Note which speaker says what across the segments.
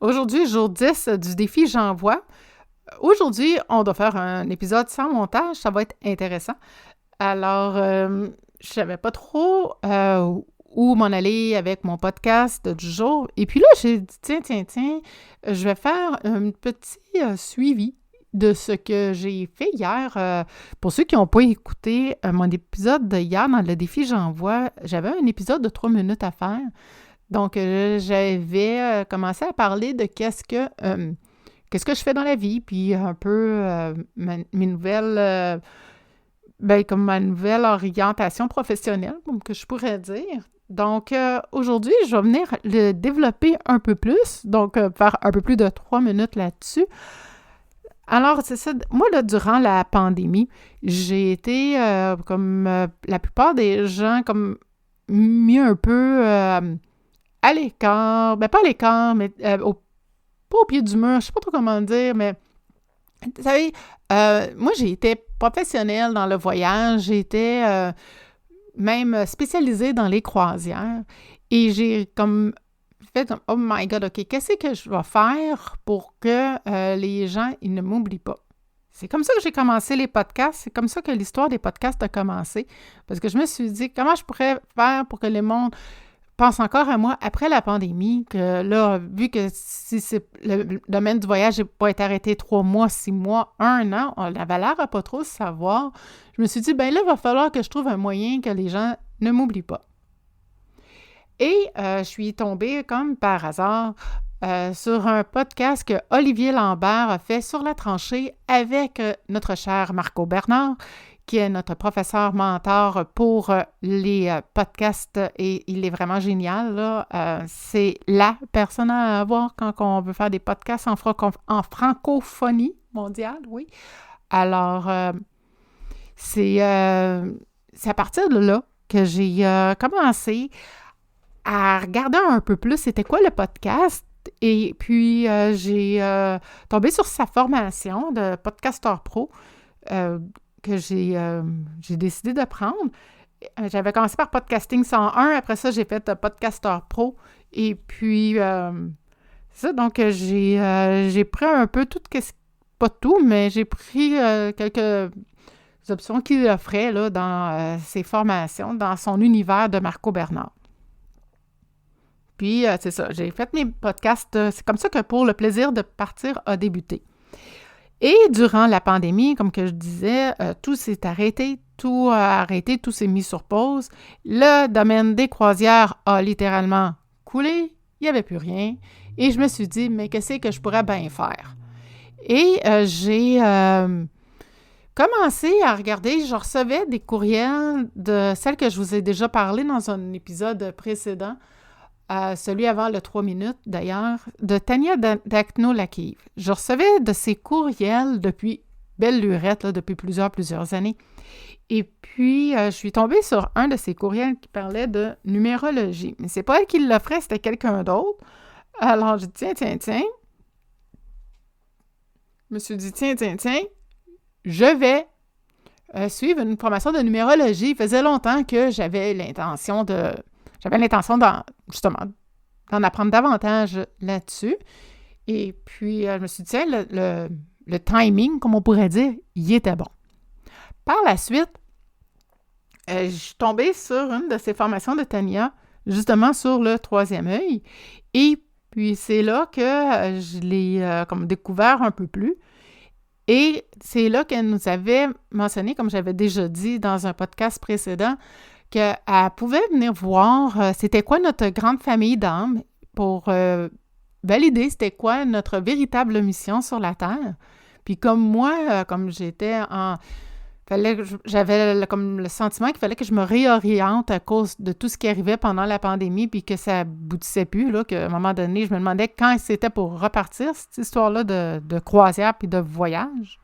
Speaker 1: Aujourd'hui, jour 10 du défi J'envoie. Aujourd'hui, on doit faire un épisode sans montage, ça va être intéressant. Alors, je savais pas trop où m'en aller avec mon podcast du jour. Et puis là, j'ai dit, tiens, je vais faire un petit suivi de ce que j'ai fait hier. Pour ceux qui n'ont pas écouté mon épisode de hier dans le défi J'envoie, j'avais un épisode de 3 minutes à faire. Donc, j'avais commencé à parler de qu'est-ce que je fais dans la vie, puis un peu mes nouvelles, comme ma nouvelle orientation professionnelle, comme que je pourrais dire. Donc, aujourd'hui, je vais venir le développer un peu plus, donc faire un peu plus de 3 minutes là-dessus. Alors, c'est ça. Moi, là, durant la pandémie, j'ai été, comme la plupart des gens, comme mis un peu à l'écart. Ben, pas à l'écart, mais pas au pied du mur. Je sais pas trop comment dire, mais vous savez, moi, j'ai été professionnelle dans le voyage. J'ai été même spécialisée dans les croisières. Et j'ai comme fait, oh my God, OK, qu'est-ce que je vais faire pour que les gens, ils ne m'oublient pas? C'est comme ça que j'ai commencé les podcasts. C'est comme ça que l'histoire des podcasts a commencé. Parce que je me suis dit, comment je pourrais faire pour que le monde pense encore à moi après la pandémie, que là, vu que si c'est le domaine du voyage n'a pas été arrêté 3 mois, 6 mois, 1 an, on avait l'air à pas trop savoir. Je me suis dit, ben là, il va falloir que je trouve un moyen que les gens ne m'oublient pas. Et je suis tombée comme par hasard sur un podcast que Olivier Lambert a fait sur la tranchée avec notre cher Marco Bernard, qui est notre professeur mentor pour les podcasts, et il est vraiment génial, là. C'est la personne à avoir quand on veut faire des podcasts en francophonie mondiale, oui. Alors, c'est à partir de là que j'ai commencé à regarder un peu plus c'était quoi le podcast. Et puis, j'ai tombé sur sa formation de podcasteur pro que j'ai décidé de prendre. J'avais commencé par Podcasting 101, après ça, j'ai fait Podcasteur Pro. Et puis, c'est ça, donc j'ai pris un peu tout, pas tout, mais j'ai pris quelques options qu'il offrait là, dans ses formations, dans son univers de Marco Bernard. Puis, c'est ça, j'ai fait mes podcasts. C'est comme ça que Pour le plaisir de partir a débuté. Et durant la pandémie, comme que je disais, tout s'est arrêté, tout a arrêté, tout s'est mis sur pause. Le domaine des croisières a littéralement coulé, il n'y avait plus rien. Et je me suis dit, mais qu'est-ce que je pourrais bien faire? Et j'ai commencé à regarder, je recevais des courriels de celles que je vous ai déjà parlé dans un épisode précédent, celui avant le 3 minutes d'ailleurs, de Tania Dakno-Lakiv. Je recevais de ses courriels depuis belle lurette, là, depuis plusieurs années. Et puis, je suis tombée sur un de ses courriels qui parlait de numérologie. Mais c'est pas elle qui l'offrait, c'était quelqu'un d'autre. Alors, j'ai dit, tiens. Je me suis dit, tiens, je vais suivre une formation de numérologie. Il faisait longtemps que j'avais l'intention justement d'en apprendre davantage là-dessus. Et puis, je me suis dit, tiens, le timing, comme on pourrait dire, il était bon. Par la suite, je suis tombée sur une de ces formations de Tania, justement sur le troisième œil. Et puis, c'est là que je l'ai comme découvert un peu plus. Et c'est là qu'elle nous avait mentionné, comme j'avais déjà dit dans un podcast précédent, qu'elle pouvait venir voir c'était quoi notre grande famille d'âmes pour valider c'était quoi notre véritable mission sur la Terre. Puis comme moi, comme j'étais j'avais comme le sentiment qu'il fallait que je me réoriente à cause de tout ce qui arrivait pendant la pandémie, puis que ça aboutissait plus, là, qu'à un moment donné, je me demandais quand c'était pour repartir, cette histoire-là de croisière puis de voyage.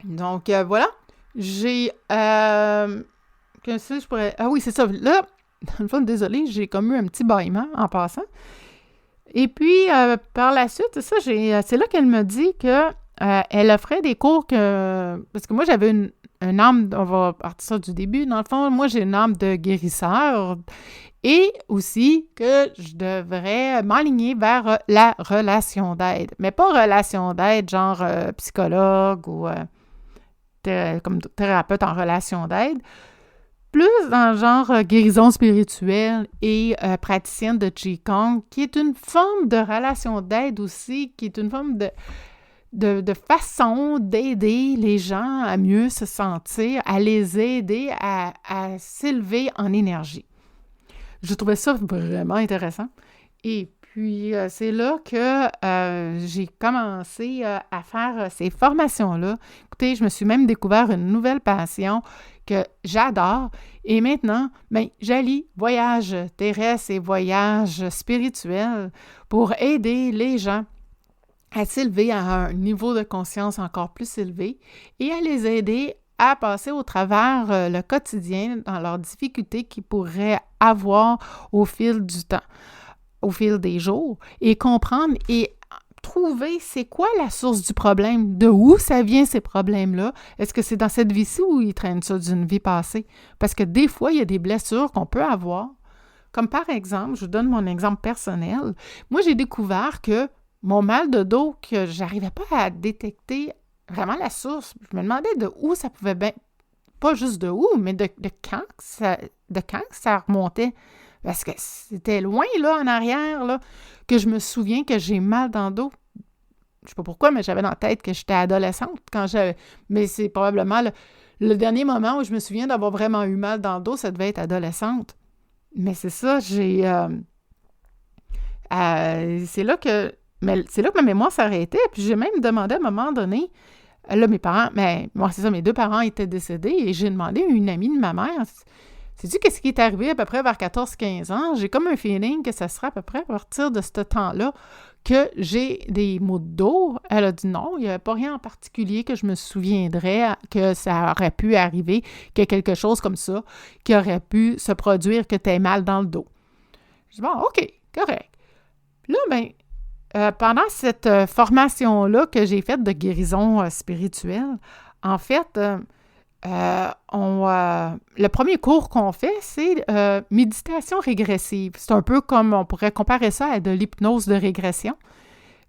Speaker 1: Donc, voilà. J'ai... qu'est-ce que je pourrais... Ah oui, c'est ça. Là, dans le fond, désolée, j'ai comme eu un petit bâillement en passant. Et puis, par la suite, c'est ça, c'est là qu'elle me dit que elle offrait des cours parce que moi, j'avais une âme, on va partir ça du début, dans le fond, moi j'ai une âme de guérisseur et aussi que je devrais m'aligner vers la relation d'aide. Mais pas relation d'aide genre psychologue ou comme thérapeute en relation d'aide, plus dans le genre guérison spirituelle et praticienne de Qigong, qui est une forme de relation d'aide aussi, qui est une forme de façon d'aider les gens à mieux se sentir, à les aider à s'élever en énergie. Je trouvais ça vraiment intéressant. Et puis, c'est là que j'ai commencé à faire ces formations-là. Écoutez, je me suis même découvert une nouvelle passion que j'adore. Et maintenant, j'allie voyage terrestre et voyage spirituel pour aider les gens à s'élever à un niveau de conscience encore plus élevé et à les aider à passer au travers le quotidien dans leurs difficultés qu'ils pourraient avoir au fil du temps, au fil des jours, et comprendre et trouver c'est quoi la source du problème, de où ça vient ces problèmes-là. Est-ce que c'est dans cette vie-ci ou ils traînent ça d'une vie passée? Parce que des fois, il y a des blessures qu'on peut avoir. Comme par exemple, je vous donne mon exemple personnel. Moi, j'ai découvert que mon mal de dos, que j'arrivais pas à détecter vraiment la source. Je me demandais de où ça pouvait bien, pas juste de où, mais de quand ça remontait. Parce que c'était loin, là, en arrière, là, que je me souviens que j'ai mal dans le dos. Je sais pas pourquoi, mais j'avais dans la tête que j'étais adolescente mais c'est probablement le dernier moment où je me souviens d'avoir vraiment eu mal dans le dos, ça devait être adolescente. Mais c'est ça, c'est là que ma mémoire s'arrêtait. Puis j'ai même demandé à un moment donné, là, mes parents, moi, c'est ça, mes deux parents étaient décédés et j'ai demandé à une amie de ma mère, sais-tu qu'est-ce qui est arrivé à peu près vers 14-15 ans? J'ai comme un feeling que ça sera à peu près à partir de ce temps-là que j'ai des maux de dos. Elle a dit non, il n'y avait pas rien en particulier que je me souviendrais que ça aurait pu arriver, qu'il y a quelque chose comme ça qui aurait pu se produire, que tu aies mal dans le dos. Je dis bon, OK, correct. Là, pendant cette formation-là que j'ai faite de guérison spirituelle, en fait, le premier cours qu'on fait, c'est méditation régressive. C'est un peu comme, on pourrait comparer ça à de l'hypnose de régression,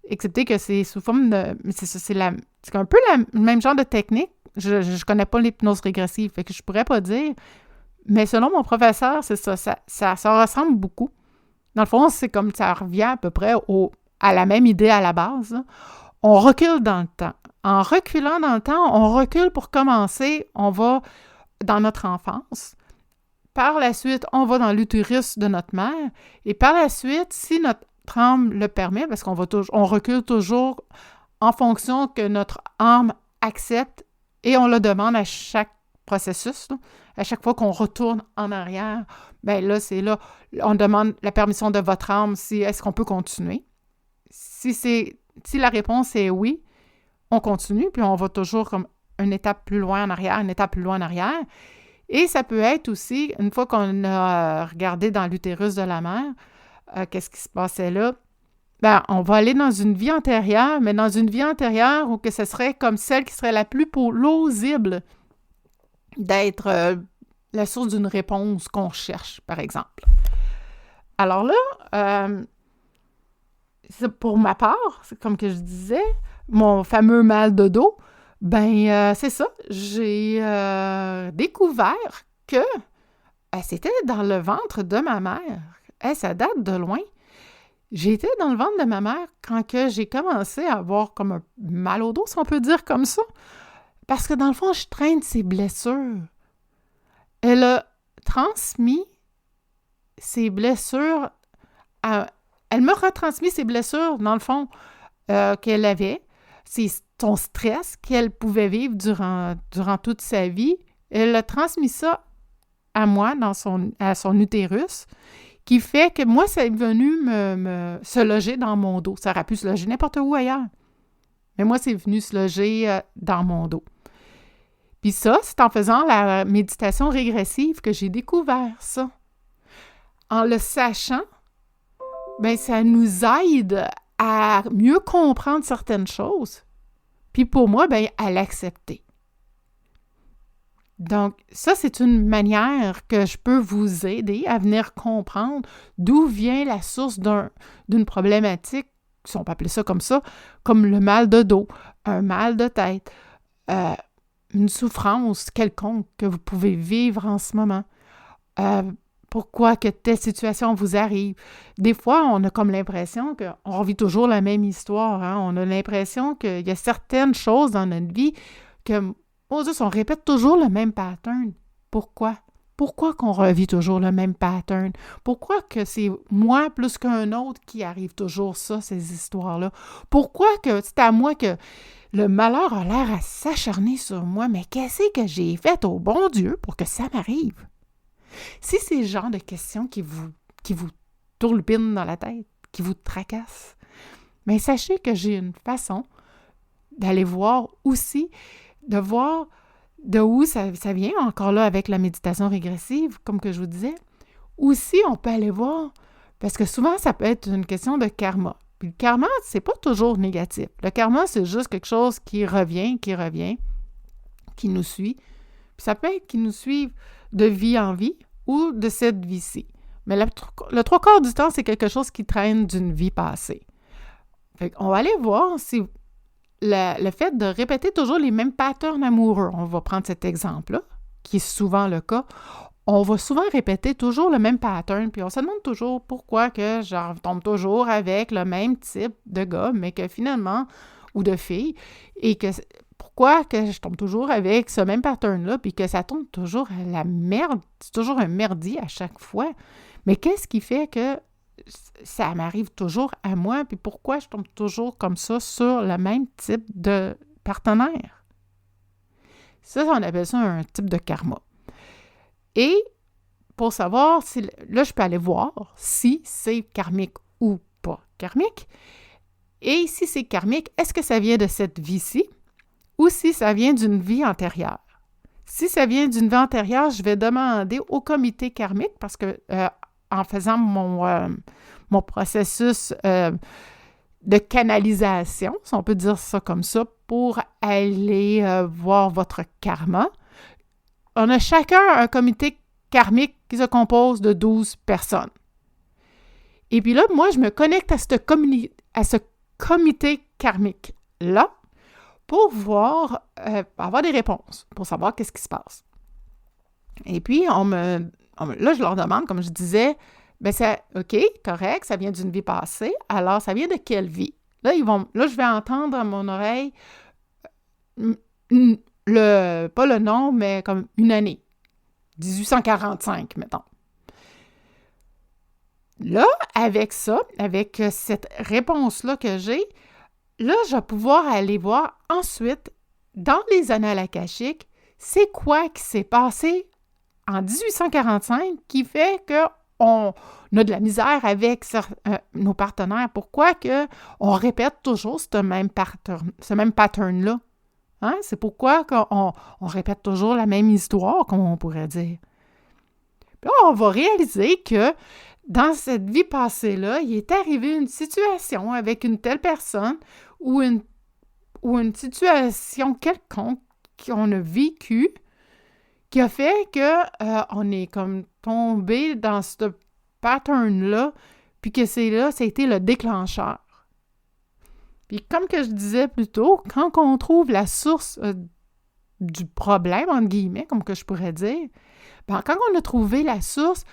Speaker 1: excepté que c'est sous forme de... C'est un peu le même genre de technique. Je ne connais pas l'hypnose régressive, fait que je pourrais pas dire. Mais selon mon professeur, c'est ça ressemble beaucoup. Dans le fond, c'est comme ça revient à peu près à la même idée à la base, là. On recule dans le temps. En reculant dans le temps, on recule pour commencer, on va dans notre enfance. Par la suite, on va dans l'utérus de notre mère. Et par la suite, si notre âme le permet, parce qu'on recule toujours en fonction que notre âme accepte et on le demande à chaque processus, là, à chaque fois qu'on retourne en arrière, là, c'est là, on demande la permission de votre âme si est-ce qu'on peut continuer. Si la réponse est oui, on continue, puis on va toujours comme une étape plus loin en arrière, une étape plus loin en arrière. Et ça peut être aussi, une fois qu'on a regardé dans l'utérus de la mère, qu'est-ce qui se passait là, on va aller dans une vie antérieure, mais dans une vie antérieure où que ce serait comme celle qui serait la plus plausible d'être la source d'une réponse qu'on cherche, par exemple. Alors là, pour ma part, c'est comme que je disais, mon fameux mal de dos, c'est ça, j'ai découvert que c'était dans le ventre de ma mère. Ça date de loin. J'étais dans le ventre de ma mère quand que j'ai commencé à avoir comme un mal au dos, si on peut dire comme ça. Parce que dans le fond, je traîne ses blessures. Elle a transmis ses blessures elle m'a retransmis ses blessures, dans le fond, qu'elle avait, son stress qu'elle pouvait vivre durant toute sa vie. Elle a transmis ça à moi, à son utérus, qui fait que moi, ça est venu se loger dans mon dos. Ça aurait pu se loger n'importe où ailleurs. Mais moi, c'est venu se loger dans mon dos. Puis ça, c'est en faisant la méditation régressive que j'ai découvert ça. En le sachant, ça nous aide à mieux comprendre certaines choses. Puis pour moi, à l'accepter. Donc, ça, c'est une manière que je peux vous aider à venir comprendre d'où vient la source d'une problématique, si on peut appeler ça, comme le mal de dos, un mal de tête, une souffrance quelconque que vous pouvez vivre en ce moment. Pourquoi que telle situation vous arrive. Des fois, on a comme l'impression qu'on revit toujours la même histoire. Hein? On a l'impression qu'il y a certaines choses dans notre vie que, oh Dieu, on répète toujours le même pattern. Pourquoi? Pourquoi qu'on revit toujours le même pattern? Pourquoi que c'est moi plus qu'un autre qui arrive toujours ça, ces histoires-là? Pourquoi que c'est à moi que le malheur a l'air à s'acharner sur moi? Mais qu'est-ce que j'ai fait au bon Dieu pour que ça m'arrive? Si c'est le genre de questions qui vous tourlupinent dans la tête, qui vous tracassent, mais sachez que j'ai une façon d'aller voir aussi, de voir de où ça vient, encore là avec la méditation régressive, comme que je vous disais. Aussi, on peut aller voir, parce que souvent, ça peut être une question de karma. Puis le karma, c'est pas toujours négatif. Le karma, c'est juste quelque chose qui revient, qui nous suit. Puis ça peut être qui nous suive de vie en vie ou de cette vie-ci. Mais le trois quarts du temps, c'est quelque chose qui traîne d'une vie passée. Fait qu'on va aller voir si le fait de répéter toujours les mêmes patterns amoureux, on va prendre cet exemple-là, qui est souvent le cas, on va souvent répéter toujours le même pattern, puis on se demande toujours pourquoi que je tombe toujours avec le même type de gars, mais que finalement, ou de fille, et que pourquoi que je tombe toujours avec ce même pattern-là, puis que ça tombe toujours à la merde, c'est toujours un merdier à chaque fois. Mais qu'est-ce qui fait que ça m'arrive toujours à moi, puis pourquoi je tombe toujours comme ça sur le même type de partenaire? Ça, on appelle ça un type de karma. Et pour savoir, là, je peux aller voir si c'est karmique ou pas karmique. Et si c'est karmique, est-ce que ça vient de cette vie-ci ou si ça vient d'une vie antérieure? Si ça vient d'une vie antérieure, je vais demander au comité karmique parce que en faisant mon processus de canalisation, si on peut dire ça comme ça, pour aller voir votre karma, on a chacun un comité karmique qui se compose de 12 personnes. Et puis là, moi, je me connecte à ce comité karmique-là pour voir, avoir des réponses, pour savoir qu'est-ce qui se passe. Et puis, là, je leur demande, comme je disais, bien, c'est OK, correct, ça vient d'une vie passée, alors ça vient de quelle vie? Là, je vais entendre à mon oreille, pas le nom, mais comme une année, 1845, mettons. Là, avec ça, avec cette réponse-là que j'ai, là, je vais pouvoir aller voir ensuite, dans les annales akashiques, c'est quoi qui s'est passé en 1845 qui fait qu'on a de la misère avec nos partenaires. Pourquoi on répète toujours ce même pattern-là? Hein? C'est pourquoi on répète toujours la même histoire, comme on pourrait dire. Puis là, on va réaliser que dans cette vie passée-là, il est arrivé une situation avec une telle personne ou une situation quelconque qu'on a vécue qui a fait qu'on est comme tombé dans ce pattern-là, puis que ça a été le déclencheur. Puis comme que je disais plus tôt, quand on trouve la source du problème, entre guillemets, comme que je pourrais dire, ben, quand on a trouvé la source,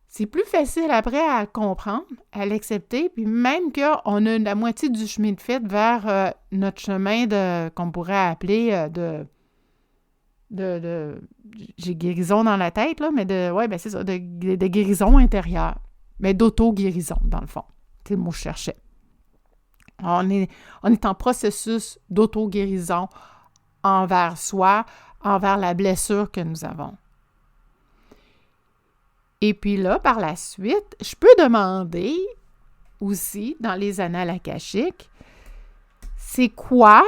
Speaker 1: c'est plus facile après à comprendre, à l'accepter, puis même qu'on a la moitié du chemin de fait vers notre chemin qu'on pourrait appeler j'ai guérison dans la tête, là, mais c'est ça, de guérison intérieure, mais d'auto-guérison, dans le fond. C'est le mot que je cherchais. On est en processus d'auto-guérison envers soi, envers la blessure que nous avons. Et puis là, par la suite, je peux demander aussi, dans les annales akashiques, c'est quoi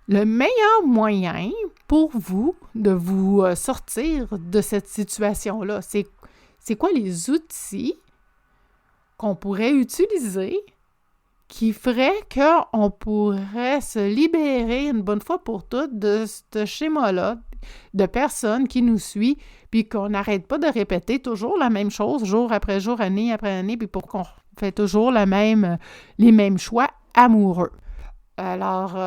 Speaker 1: le meilleur moyen pour vous de vous sortir de cette situation-là? C'est quoi les outils qu'on pourrait utiliser qui ferait qu'on pourrait se libérer une bonne fois pour toutes de ce schéma-là de personnes qui nous suivent, puis qu'on n'arrête pas de répéter toujours la même chose, jour après jour, année après année, puis pour qu'on fait toujours les mêmes choix amoureux. Alors,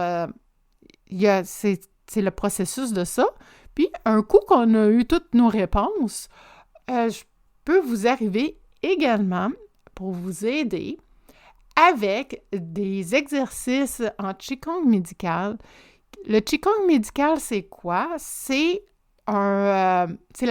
Speaker 1: c'est le processus de ça. Puis, un coup qu'on a eu toutes nos réponses, je peux vous arriver également pour vous aider avec des exercices en Qigong médical. Le Qigong médical, c'est quoi? C'est la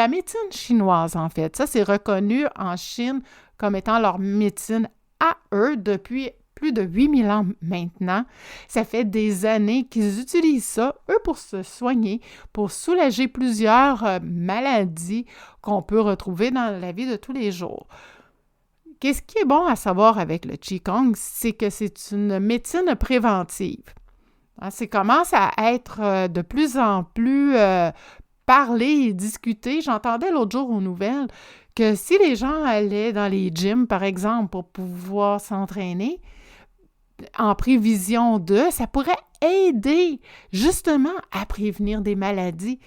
Speaker 1: médecine chinoise, en fait. Ça, c'est reconnu en Chine comme étant leur médecine à eux depuis plus de 8000 ans maintenant. Ça fait des années qu'ils utilisent ça, eux, pour se soigner, pour soulager plusieurs maladies qu'on peut retrouver dans la vie de tous les jours. Qu'est-ce qui est bon à savoir avec le Qigong, c'est que c'est une médecine préventive. Ça commence à être de plus en plus parlé et discuté. J'entendais l'autre jour aux nouvelles que si les gens allaient dans les gyms, par exemple, pour pouvoir s'entraîner, en prévision ça pourrait aider justement à prévenir des maladies.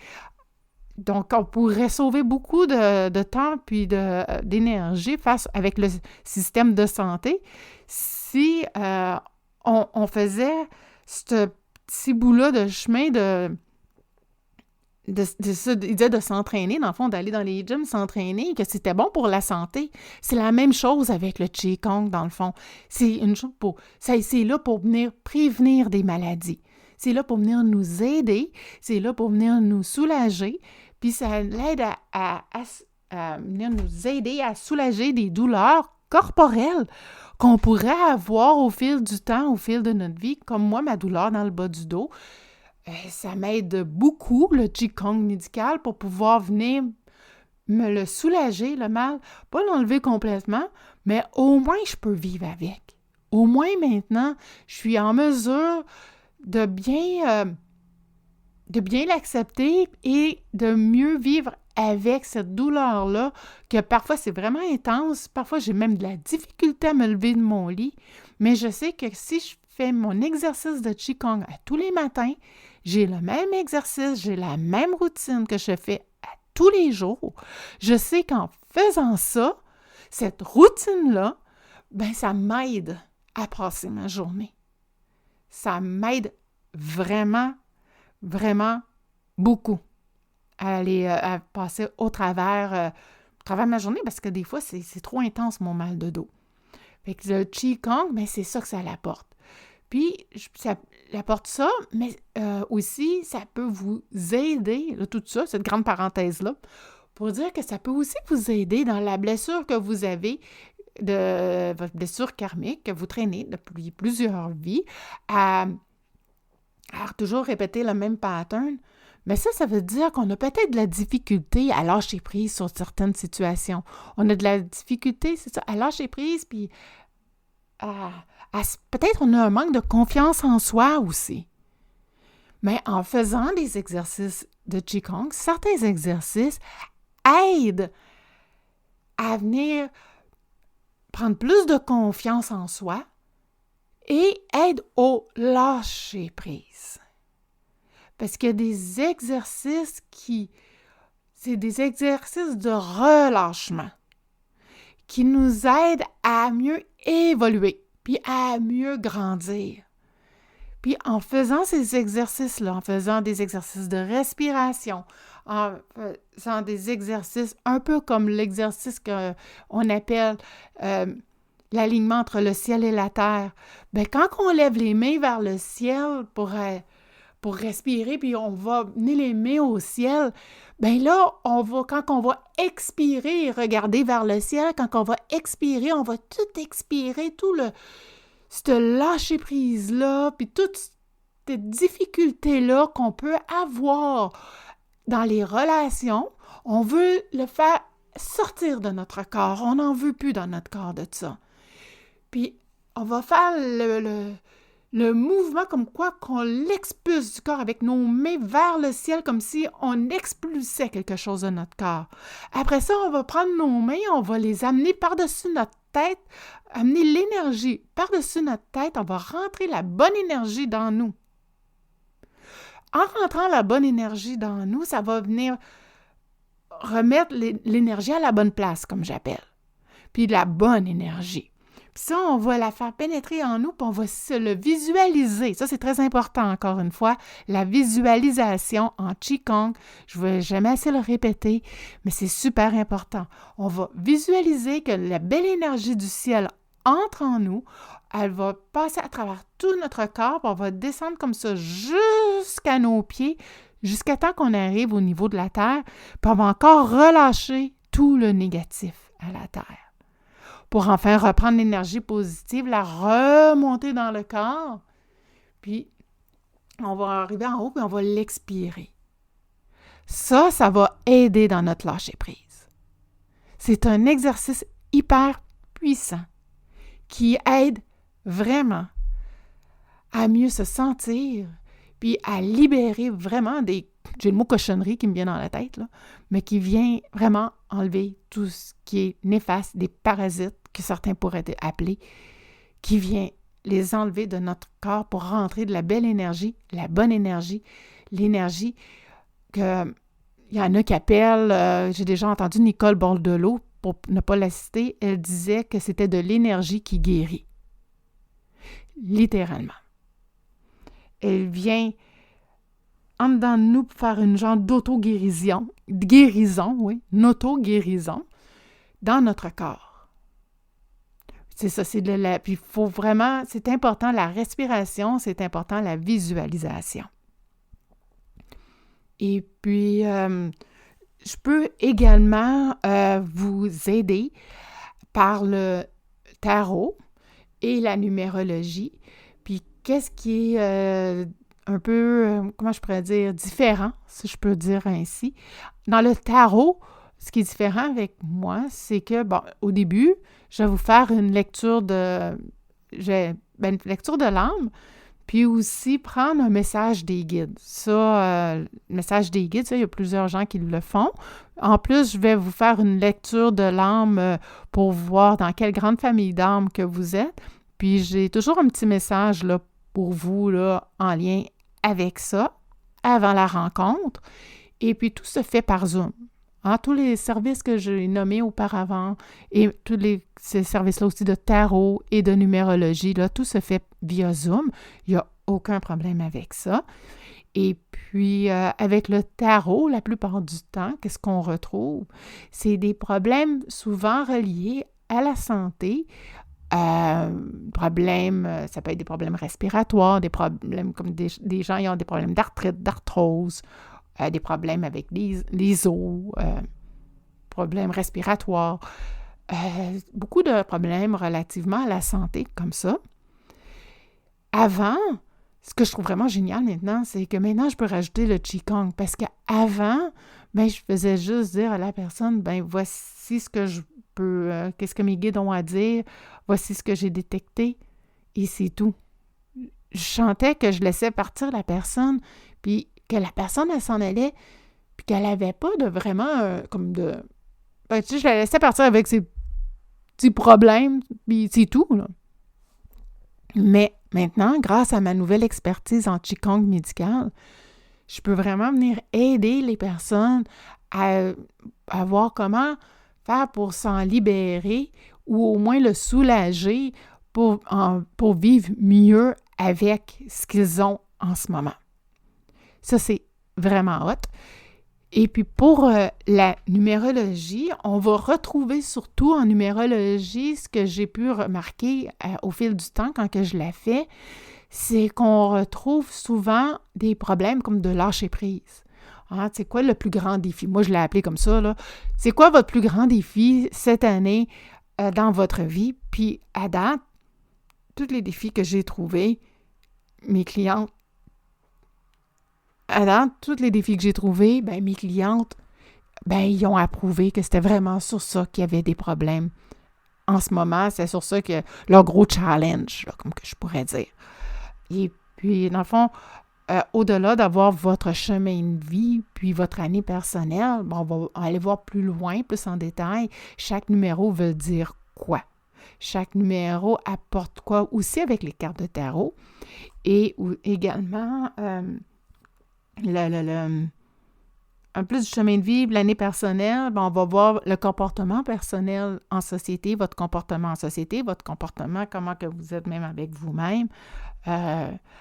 Speaker 1: Donc, on pourrait sauver beaucoup de temps puis d'énergie avec le système de santé si on faisait ce petit bout-là de chemin de s'entraîner, dans le fond, d'aller dans les gyms s'entraîner, que c'était bon pour la santé. C'est la même chose avec le Qigong, dans le fond. C'est une chose c'est là pour venir prévenir des maladies. C'est là pour venir nous aider. C'est là pour venir nous soulager. Puis ça l'aide à venir nous aider à soulager des douleurs corporelles qu'on pourrait avoir au fil du temps, au fil de notre vie. Comme moi, ma douleur dans le bas du dos, ça m'aide beaucoup, le Qigong médical, pour pouvoir venir me le soulager, le mal. Pas l'enlever complètement, mais au moins, je peux vivre avec. Au moins, maintenant, je suis en mesure de bien l'accepter et de mieux vivre avec cette douleur-là, que parfois, c'est vraiment intense. Parfois, j'ai même de la difficulté à me lever de mon lit. Mais je sais que si je fais mon exercice de Qigong à tous les matins, j'ai le même exercice, j'ai la même routine que je fais à tous les jours. Je sais qu'en faisant ça, cette routine-là, ça m'aide à passer ma journée. Ça m'aide vraiment, vraiment beaucoup à passer au travers ma journée, parce que des fois, c'est trop intense, mon mal de dos. Fait que le Qigong, c'est ça que ça l'apporte. Puis, ça apporte ça, mais aussi, ça peut vous aider, là, tout ça, cette grande parenthèse-là, pour dire que ça peut aussi vous aider dans la blessure que vous avez, de votre blessure karmique, que vous traînez depuis plusieurs vies, à toujours répéter le même pattern. Mais ça veut dire qu'on a peut-être de la difficulté à lâcher prise sur certaines situations. On a de la difficulté, c'est ça, à lâcher prise, puis peut-être on a un manque de confiance en soi aussi. Mais en faisant des exercices de Qigong, certains exercices aident à venir prendre plus de confiance en soi et aident au lâcher prise. Parce qu'il y a des exercices c'est des exercices de relâchement qui nous aident à mieux évoluer, puis à mieux grandir. Puis en faisant ces exercices-là, en faisant des exercices de respiration, en faisant des exercices un peu comme l'exercice qu'on appelle l'alignement entre le ciel et la terre, quand on lève les mains vers le ciel pour respirer, puis on va mener les mains au ciel, là, quand on va expirer et regarder vers le ciel, quand on va expirer, on va tout expirer, cette lâcher-prise-là, puis toute cette difficulté-là qu'on peut avoir dans les relations, on veut le faire sortir de notre corps. On n'en veut plus dans notre corps de ça. Puis, on va faire le mouvement comme quoi qu'on l'expulse du corps avec nos mains vers le ciel, comme si on expulsait quelque chose de notre corps. Après ça, on va prendre nos mains, on va les amener par-dessus notre tête, amener l'énergie par-dessus notre tête, on va rentrer la bonne énergie dans nous. En rentrant la bonne énergie dans nous, ça va venir remettre l'énergie à la bonne place, comme j'appelle. Puis la bonne énergie. Puis ça, on va la faire pénétrer en nous, puis on va se le visualiser. Ça, c'est très important, encore une fois. La visualisation en Qigong, je ne vais jamais assez le répéter, mais c'est super important. On va visualiser que la belle énergie du ciel entre en nous, elle va passer à travers tout notre corps, puis on va descendre comme ça jusqu'à nos pieds, jusqu'à temps qu'on arrive au niveau de la terre, puis on va encore relâcher tout le négatif à la terre. Pour enfin reprendre l'énergie positive, la remonter dans le corps, puis on va arriver en haut, puis on va l'expirer. Ça va aider dans notre lâcher-prise. C'est un exercice hyper puissant qui aide vraiment à mieux se sentir, puis à libérer vraiment j'ai le mot cochonnerie qui me vient dans la tête, là, mais qui vient vraiment enlever tout ce qui est néfaste, des parasites que certains pourraient appeler, qui vient les enlever de notre corps pour rentrer de la belle énergie, la bonne énergie, l'énergie que il y en a qui appellent, j'ai déjà entendu Nicole Bordelot, pour ne pas la citer, elle disait que c'était de l'énergie qui guérit. Littéralement. Elle vient en dedans de nous pour faire une genre d'auto-guérison, une auto-guérison dans notre corps. C'est ça, puis il faut vraiment, c'est important la respiration, c'est important la visualisation. Et puis, je peux également vous aider par le tarot et la numérologie. Puis, qu'est-ce qui est un peu, comment je pourrais dire, différent, si je peux dire ainsi. Dans le tarot, ce qui est différent avec moi, c'est que, bon, au début, je vais vous faire une lecture une lecture de l'âme, puis aussi prendre un message des guides. Ça, le message des guides, ça, il y a plusieurs gens qui le font. En plus, je vais vous faire une lecture de l'âme pour voir dans quelle grande famille d'âmes que vous êtes. Puis j'ai toujours un petit message là, pour vous là, en lien avec ça, avant la rencontre. Et puis tout se fait par Zoom. Tous les services que j'ai nommés auparavant et tous ces services-là aussi de tarot et de numérologie, là, tout se fait via Zoom. Il n'y a aucun problème avec ça. Et puis, avec le tarot, la plupart du temps, qu'est-ce qu'on retrouve? C'est des problèmes souvent reliés à la santé. Ça peut être des problèmes respiratoires, des problèmes comme des gens qui ont des problèmes d'arthrite, d'arthrose, des problèmes avec les os, problèmes respiratoires, beaucoup de problèmes relativement à la santé comme ça. Avant, ce que je trouve vraiment génial maintenant, c'est que maintenant, je peux rajouter le Qigong parce qu'avant, je faisais juste dire à la personne, voici ce que je peux, qu'est-ce que mes guides ont à dire, voici ce que j'ai détecté et c'est tout. Je sentais que je laissais partir la personne, puis que la personne, elle s'en allait, puis qu'elle n'avait pas de vraiment, je la laissais partir avec ses petits problèmes, puis c'est tout, là. Mais maintenant, grâce à ma nouvelle expertise en Qigong médical, je peux vraiment venir aider les personnes à voir comment faire pour s'en libérer ou au moins le soulager pour vivre mieux avec ce qu'ils ont en ce moment. Ça, c'est vraiment hot. Et puis pour la numérologie, on va retrouver surtout en numérologie ce que j'ai pu remarquer au fil du temps quand que je la fais, c'est qu'on retrouve souvent des problèmes comme de lâcher prise. C'est quoi le plus grand défi? Moi, je l'ai appelé comme ça, là. C'est quoi votre plus grand défi cette année dans votre vie? Puis à date, tous les défis que j'ai trouvés, mes clientes, tous les défis que j'ai trouvés, mes clientes, ils ont approuvé que c'était vraiment sur ça qu'il y avait des problèmes. En ce moment, c'est sur ça que leur gros challenge, là, comme que je pourrais dire. Et puis, dans le fond, au-delà d'avoir votre chemin de vie, puis votre année personnelle, on va aller voir plus loin, plus en détail, chaque numéro veut dire quoi. Chaque numéro apporte quoi aussi avec les cartes de tarot. Et également, un plus du chemin de vie, l'année personnelle, on va voir le comportement personnel en société, votre comportement en société, votre comportement, comment que vous êtes même avec vous-même.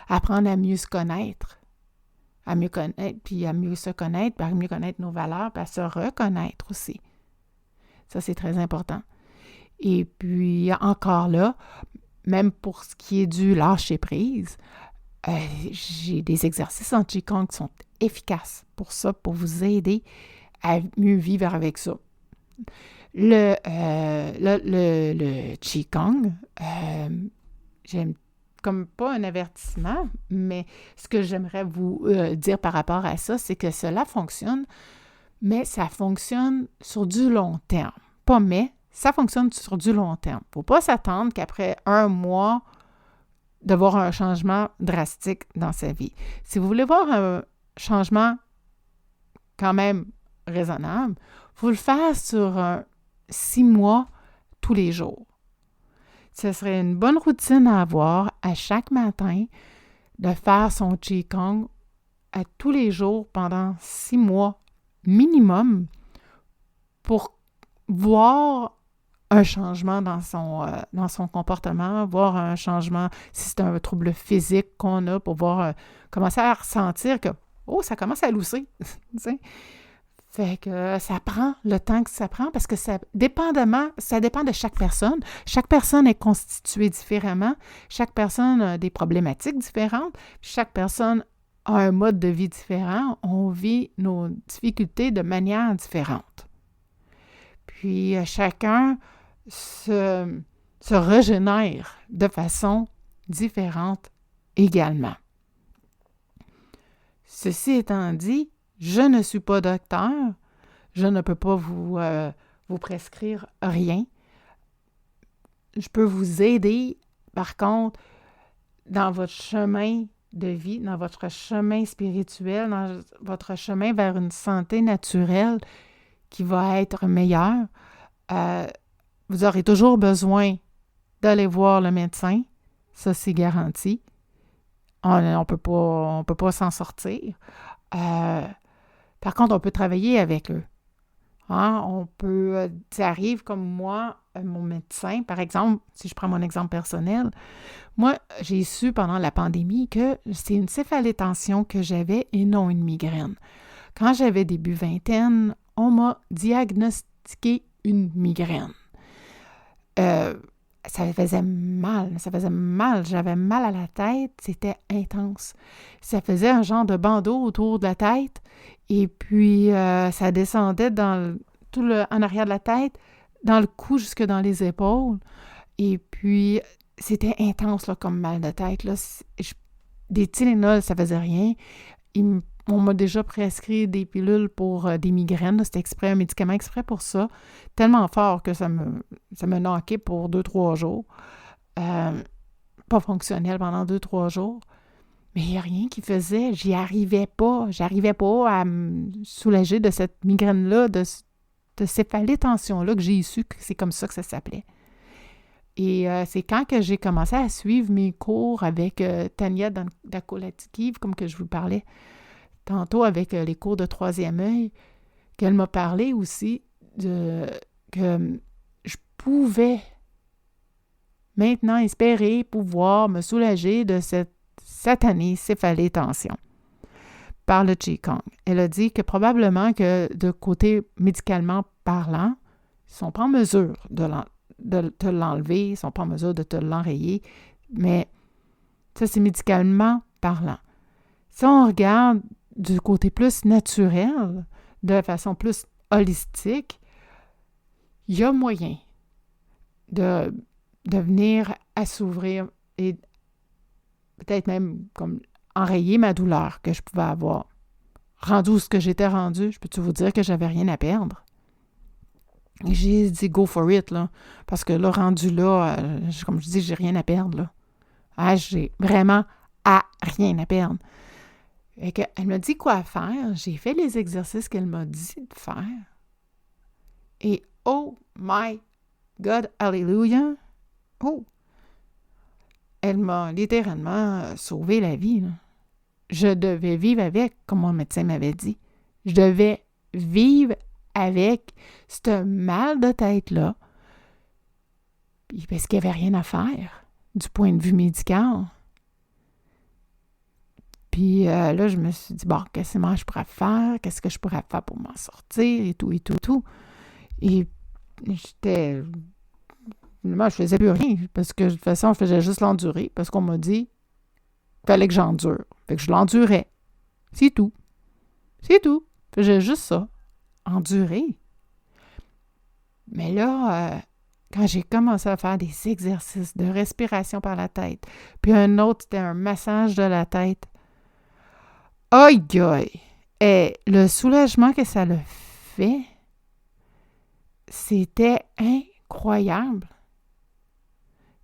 Speaker 1: Apprendre à mieux se connaître. À mieux connaître, puis à mieux se connaître, à mieux connaître nos valeurs, puis à se reconnaître aussi. Ça, c'est très important. Et puis, encore là, même pour ce qui est du lâcher-prise, j'ai des exercices en Qigong qui sont efficaces pour ça, pour vous aider à mieux vivre avec ça. Le Qigong, j'aime comme pas un avertissement, mais ce que j'aimerais vous dire par rapport à ça, c'est que cela fonctionne, mais ça fonctionne sur du long terme. Pas mais, ça fonctionne sur du long terme. Il ne faut pas s'attendre qu'après 1 mois, de voir un changement drastique dans sa vie. Si vous voulez voir un changement quand même raisonnable, il faut le faire sur 6 mois tous les jours. Ce serait une bonne routine à avoir à chaque matin de faire son Qigong à tous les jours pendant 6 mois minimum pour voir un changement dans son comportement, voir un changement si c'est un trouble physique qu'on a pour voir, commencer à ressentir que, ça commence à lousser. Fait que ça prend le temps que ça prend parce que ça dépend de chaque personne. Chaque personne est constituée différemment. Chaque personne a des problématiques différentes. Chaque personne a un mode de vie différent. On vit nos difficultés de manière différente. Puis chacun se régénère de façon différente également. Ceci étant dit, je ne suis pas docteur, je ne peux pas vous prescrire rien. Je peux vous aider, par contre, dans votre chemin de vie, dans votre chemin spirituel, dans votre chemin vers une santé naturelle qui va être meilleure. Vous aurez toujours besoin d'aller voir le médecin, ça c'est garanti. On peut pas s'en sortir. Par contre, on peut travailler avec eux. On peut, ça arrive comme moi, mon médecin, par exemple, si je prends mon exemple personnel, moi, j'ai su pendant la pandémie que c'est une céphalétension que j'avais et non une migraine. Quand j'avais début vingtaine, on m'a diagnostiqué une migraine. Ça faisait mal, j'avais mal à la tête, c'était intense. Ça faisait un genre de bandeau autour de la tête et puis ça descendait en arrière de la tête, dans le cou jusque dans les épaules et puis c'était intense là, comme mal de tête. Là. Des Tylenol, ça faisait rien. On m'a déjà prescrit des pilules pour des migraines. Là, c'était un médicament exprès pour ça. Tellement fort que ça me knockait pour 2-3 jours. Pas fonctionnel pendant 2-3 jours. Mais il n'y a rien qui faisait. J'y arrivais pas. J'arrivais pas à me soulager de cette migraine-là, de céphalétension-là que j'ai su que c'est comme ça que ça s'appelait. Et c'est quand que j'ai commencé à suivre mes cours avec Tania Dakolatikiv, comme que je vous parlais tantôt avec les cours de troisième œil, qu'elle m'a parlé aussi que je pouvais maintenant espérer pouvoir me soulager de cette satanée céphalétension par le Qigong. Elle a dit que probablement que de côté médicalement parlant, ils ne sont pas en mesure de te l'enlever, ils ne sont pas en mesure de te l'enrayer, mais ça c'est médicalement parlant. Si on regarde du côté plus naturel, de façon plus holistique, il y a moyen de venir assouvir et peut-être même comme enrayer ma douleur que je pouvais avoir. Rendu où ce que j'étais rendu, je peux-tu vous dire que j'avais rien à perdre? Et j'ai dit go for it, là, parce que là, rendu là, comme je dis, j'ai rien à perdre, là. J'ai vraiment rien à perdre. Et elle m'a dit quoi faire. J'ai fait les exercices qu'elle m'a dit de faire. Et oh my God, hallelujah, Oh! Elle m'a littéralement sauvé la vie, là. Je devais vivre avec, comme mon médecin m'avait dit. Je devais vivre avec ce mal de tête-là. Puis parce qu'il n'y avait rien à faire du point de vue médical. Puis là, je me suis dit, bon, qu'est-ce que je pourrais faire? Qu'est-ce que je pourrais faire pour m'en sortir? Et tout, et tout, tout. Et j'étais... Moi, je faisais plus rien, parce que de toute façon, je faisais juste l'endurer, parce qu'on m'a dit qu'il fallait que j'endure. Fait que je l'endurais. C'est tout. C'est tout. Je faisais juste ça. Endurer. Mais là, quand j'ai commencé à faire des exercices de respiration par la tête, puis un autre, c'était un massage de la tête, aïe aïe! Et le soulagement que ça le fait, c'était incroyable.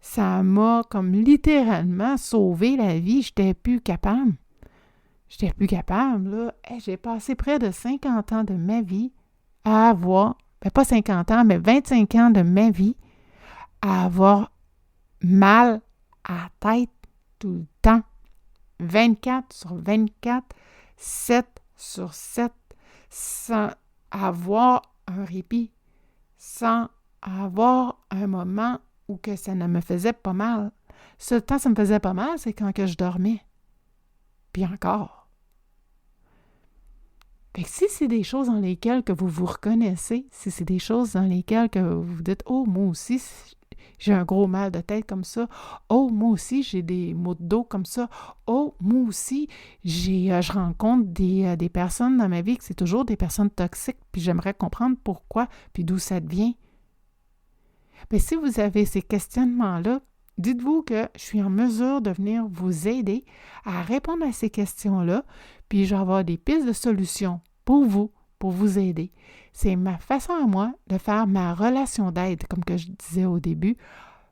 Speaker 1: Ça m'a comme littéralement sauvé la vie. J'étais plus capable. Là. J'ai passé près de 50 ans de ma vie à avoir, pas 50 ans, mais 25 ans de ma vie à avoir mal à la tête tout le temps. 24 sur 24, 7 sur 7, sans avoir un répit, sans avoir un moment où que ça ne me faisait pas mal. Ce temps, ça me faisait pas mal, c'est quand que je dormais. Puis encore. Fait que si c'est des choses dans lesquelles que vous vous reconnaissez, si c'est des choses dans lesquelles que vous vous dites « Oh, moi aussi, j'ai un gros mal de tête comme ça. Oh, moi aussi, j'ai des maux de dos comme ça. Oh, moi aussi, je rencontre des personnes dans ma vie que c'est toujours des personnes toxiques, puis j'aimerais comprendre pourquoi, puis d'où ça devient. » Mais si vous avez ces questionnements-là, dites-vous que je suis en mesure de venir vous aider à répondre à ces questions-là, puis je vais avoir des pistes de solutions pour vous aider. C'est ma façon à moi de faire ma relation d'aide, comme que je disais au début,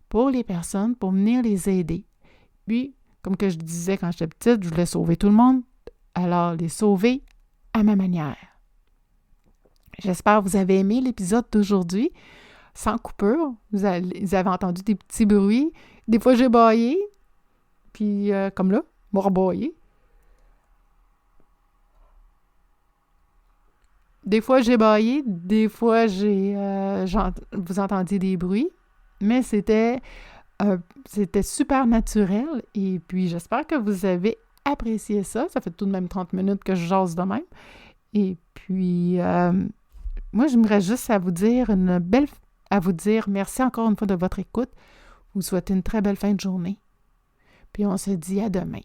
Speaker 1: pour les personnes, pour venir les aider. Puis, comme que je disais quand j'étais petite, je voulais sauver tout le monde, alors les sauver à ma manière. J'espère que vous avez aimé l'épisode d'aujourd'hui. Sans coupure, vous avez entendu des petits bruits. Des fois, j'ai bâillé, puis comme là, m'a rebâillé. Des fois, j'ai bâillé, des fois, vous entendiez des bruits, mais c'était super naturel. Et puis, j'espère que vous avez apprécié ça. Ça fait tout de même 30 minutes que je jase de même. Et puis, moi, j'aimerais juste à vous dire merci encore une fois de votre écoute. Vous souhaitez une très belle fin de journée. Puis, on se dit à demain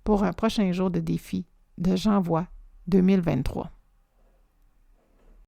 Speaker 1: pour un prochain jour de défi de J'envoie 2023.